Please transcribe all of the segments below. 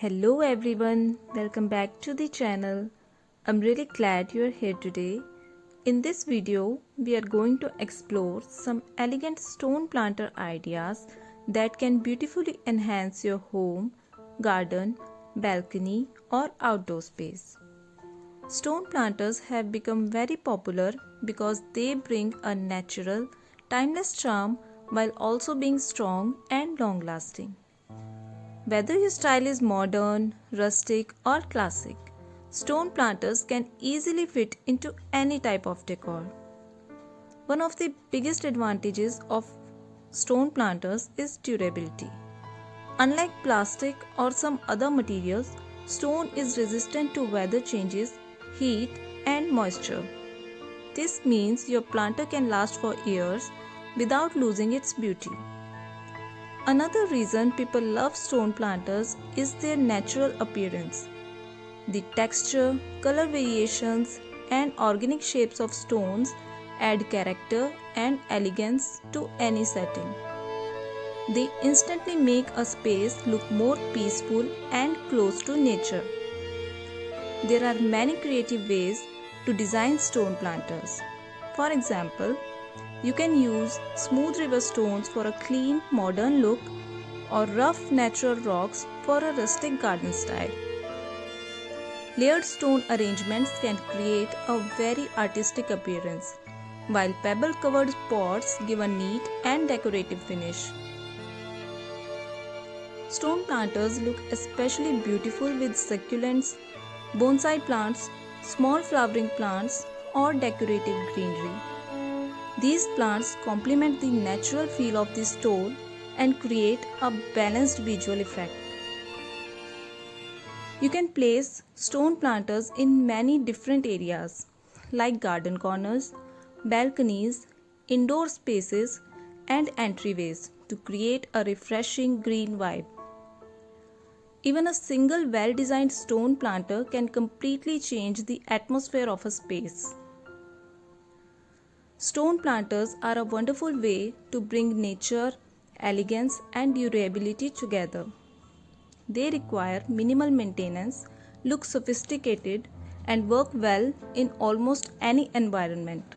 Hello everyone, welcome back to the channel. I'm really glad you're here today. In this video, we are going to explore some elegant stone planter ideas that can beautifully enhance your home, garden, balcony or outdoor space. Stone planters have become very popular because they bring a natural, timeless charm while also being strong and long-lasting. Whether your style is modern, rustic or classic, stone planters can easily fit into any type of decor. One of the biggest advantages of stone planters is durability. Unlike plastic or some other materials, stone is resistant to weather changes, heat and moisture. This means your planter can last for years without losing its beauty. Another reason people love stone planters is their natural appearance. The texture, color variations, and organic shapes of stones add character and elegance to any setting. They instantly make a space look more peaceful and close to nature. There are many creative ways to design stone planters. For example, you can use smooth river stones for a clean, modern look or rough natural rocks for a rustic garden style. Layered stone arrangements can create a very artistic appearance, while pebble-covered pots give a neat and decorative finish. Stone planters look especially beautiful with succulents, bonsai plants, small flowering plants, or decorative greenery. These plants complement the natural feel of the stone and create a balanced visual effect. You can place stone planters in many different areas like garden corners, balconies, indoor spaces, and entryways to create a refreshing green vibe. Even a single well-designed stone planter can completely change the atmosphere of a space. Stone planters are a wonderful way to bring nature, elegance and durability together. They require minimal maintenance, look sophisticated and work well in almost any environment.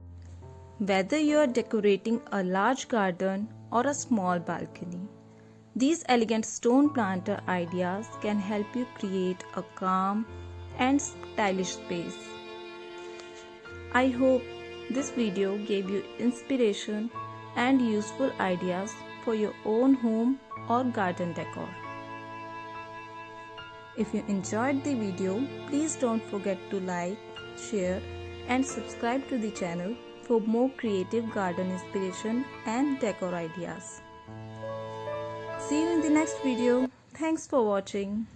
Whether you are decorating a large garden or a small balcony, these elegant stone planter ideas can help you create a calm and stylish space. I hope this video gave you inspiration and useful ideas for your own home or garden decor. If you enjoyed the video, please don't forget to like, share and subscribe to the channel for more creative garden inspiration and decor ideas. See you in the next video. Thanks for watching.